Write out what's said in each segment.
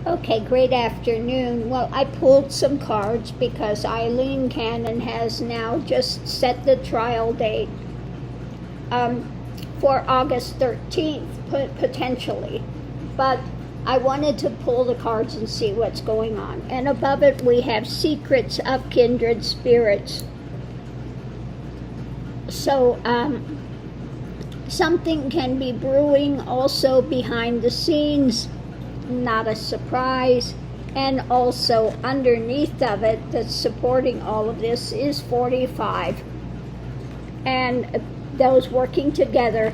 Okay, great afternoon. Well, I pulled some cards because Ailene Cannon has now just set the trial date for August 13th, potentially. But I wanted to pull the cards and see what's going on. And above it, we have secrets of kindred spirits. So, something can be brewing also behind the scenes. Not a surprise. And also underneath of it, that's supporting all of this, is 45, and those working together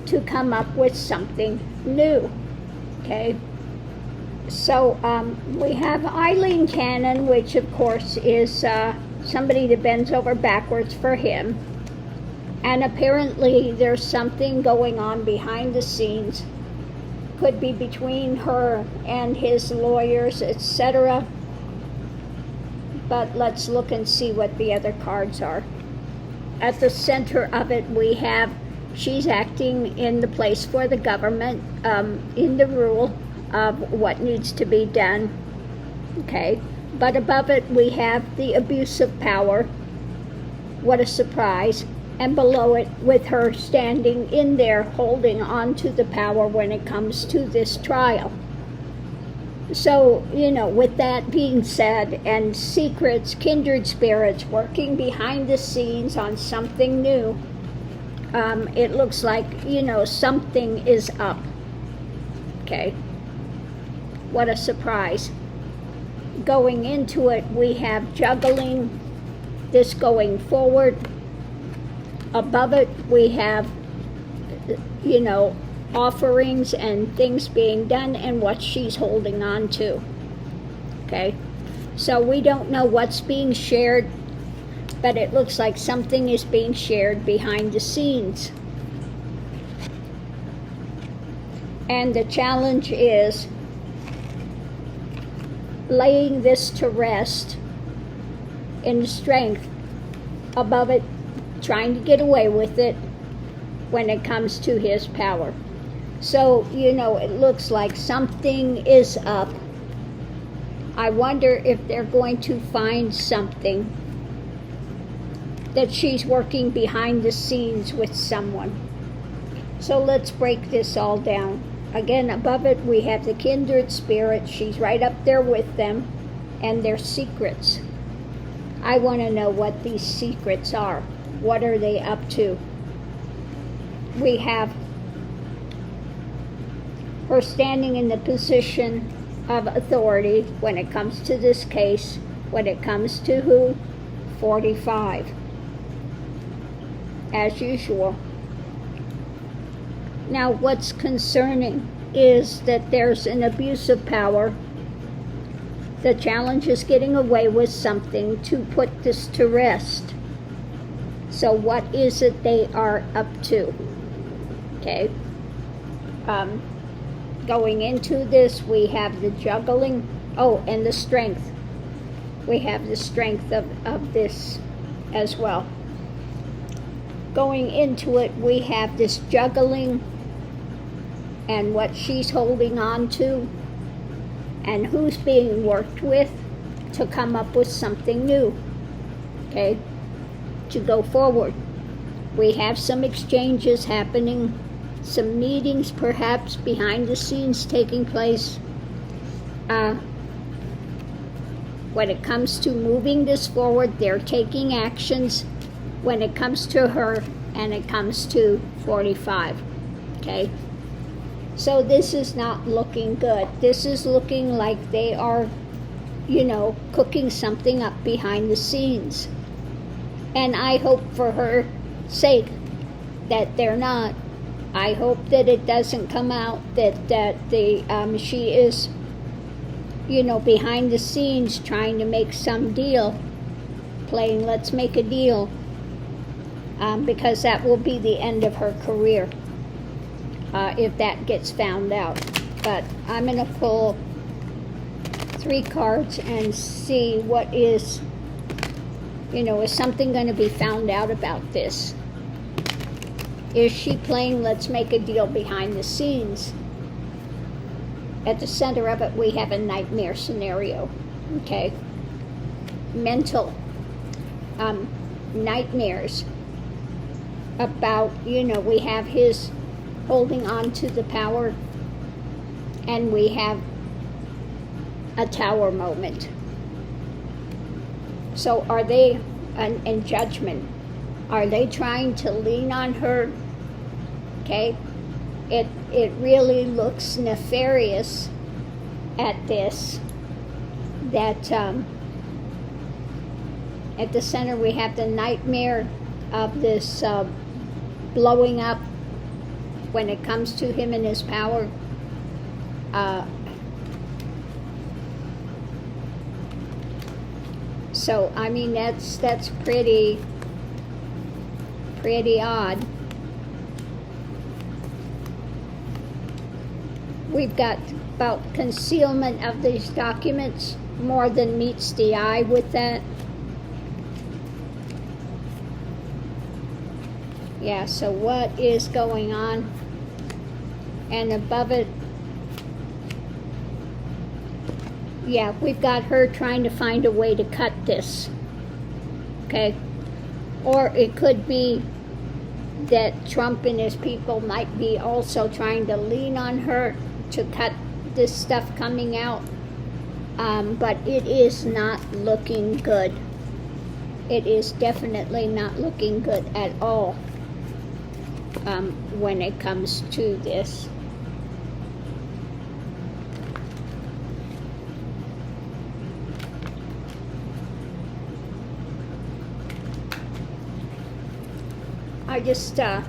to come up with something new. Okay, so we have Ailene Cannon, which of course is somebody that bends over backwards for him, and apparently there's something going on behind the scenes. Could be between her and his lawyers, etc. But let's look and see what the other cards are. At the center of it, we have she's acting in the place for the government, in the rule of what needs to be done. Okay, but above it, we have the abuse of power. What a surprise. And below it, with her standing in there holding on to the power when it comes to this trial. So, with that being said, and secrets, kindred spirits working behind the scenes on something new, it looks like, something is up. Okay. What a surprise. Going into it, we have juggling this going forward. Above it, we have, offerings and things being done and what she's holding on to. Okay, so we don't know what's being shared, but it looks like something is being shared behind the scenes. And the challenge is laying this to rest in strength. Above it, trying to get away with it when it comes to his power. So, it looks like something is up. I wonder if they're going to find something that she's working behind the scenes with someone. So let's break this all down. Again, above it, we have the kindred spirit. She's right up there with them and their secrets. I want to know what these secrets are. What are they up to? We have her standing in the position of authority when it comes to this case, when it comes to who? 45. As usual. Now, what's concerning is that there's an abuse of power. The challenge is getting away with something to put this to rest. So what is it they are up to? Okay. Going into this, we have the juggling. Oh, and the strength. We have the strength of this as well. Going into it, we have this juggling and what she's holding on to and who's being worked with to come up with something new. Okay. To go forward. We have some exchanges happening, some meetings perhaps behind the scenes taking place. When it comes to moving this forward, they're taking actions when it comes to her and it comes to 45. Okay? So this is not looking good. This is looking like they are, cooking something up behind the scenes. And I hope for her sake that they're not. I hope that it doesn't come out that she is, behind the scenes trying to make some deal, playing let's make a deal, because that will be the end of her career if that gets found out. But I'm going to pull 3 cards and see what is. Is something going to be found out about this? Is she playing let's make a deal behind the scenes? at the center of it, we have a nightmare scenario, okay? Mental nightmares about, we have his holding on to the power, and we have a tower moment. So are they, in judgment, are they trying to lean on her? Okay, it really looks nefarious at this, that at the center we have the nightmare of this blowing up when it comes to him and his power. So I mean, that's pretty odd. We've got about concealment of these documents, more than meets the eye with that. Yeah, so what is going on? And above it, yeah, we've got her trying to find a way to cut this, okay? Or it could be that Trump and his people might be also trying to lean on her to cut this stuff coming out, but it is not looking good. It is definitely not looking good at all when it comes to this. I just yeah,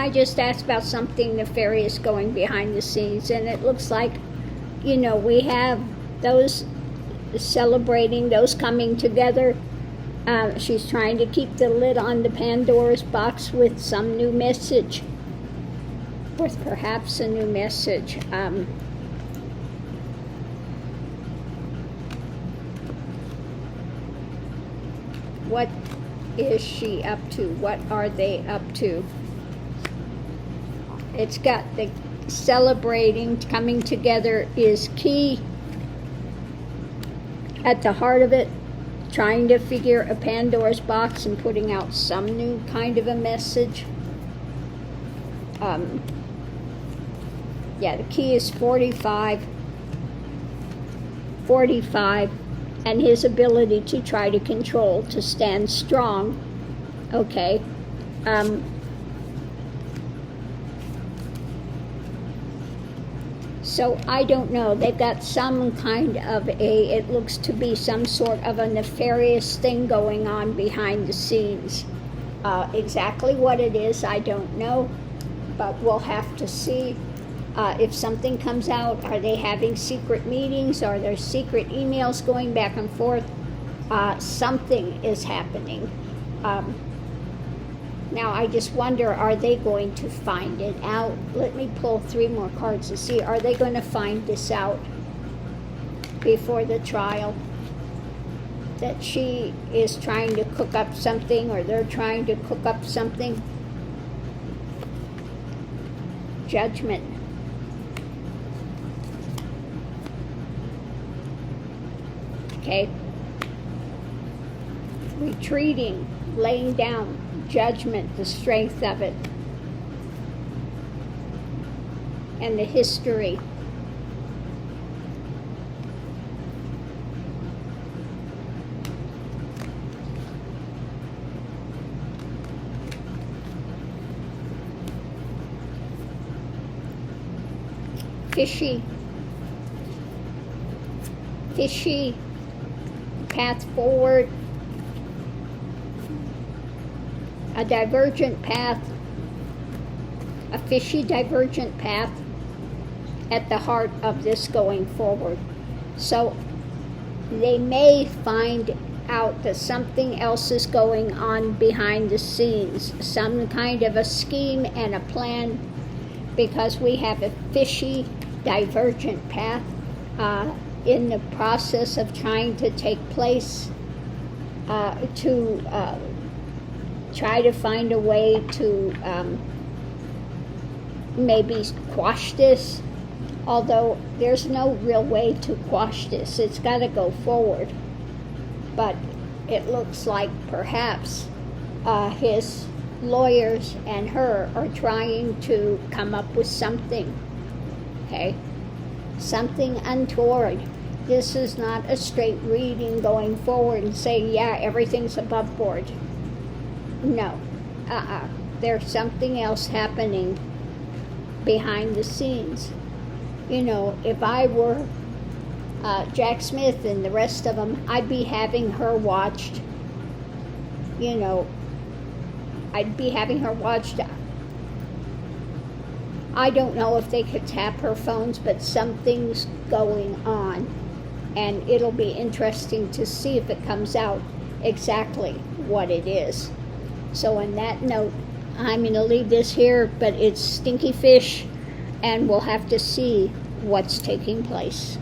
I just asked about something nefarious going behind the scenes, and it looks like, we have those celebrating, those coming together. She's trying to keep the lid on the Pandora's box with some new message, with perhaps a new message. What is she up to? What are they up to? It's got the celebrating, coming together is key at the heart of it, trying to figure a Pandora's box and putting out some new kind of a message. Yeah, the key is 45, and his ability to try to control, to stand strong. Okay. So I don't know. They've got some kind of it looks to be some sort of a nefarious thing going on behind the scenes. Exactly what it is, I don't know, but we'll have to see. If something comes out, are they having secret meetings? Are there secret emails going back and forth? Something is happening. Now I just wonder, are they going to find it out? Let me pull 3 more cards to see. Are they going to find this out before the trial? That she is trying to cook up something, or they're trying to cook up something? Judgment. Okay. Retreating, laying down, judgment, the strength of it, and the history. Fishy path forward, a divergent path, a fishy divergent path at the heart of this going forward. So they may find out that something else is going on behind the scenes, some kind of a scheme and a plan, because we have a fishy divergent path in the process of trying to take place to try to find a way to maybe quash this, although there's no real way to quash this. It's got to go forward. But it looks like perhaps his lawyers and her are trying to come up with something, okay? Something untoward. This is not a straight reading going forward and saying, yeah, everything's above board. No. There's something else happening behind the scenes. You know, if I were Jack Smith and the rest of them, I'd be having her watched. You know, I'd be having her watched. I don't know if they could tap her phones, but something's going on. And it'll be interesting to see if it comes out exactly what it is. So on that note, I'm going to leave this here, but it's stinky fish, and we'll have to see what's taking place.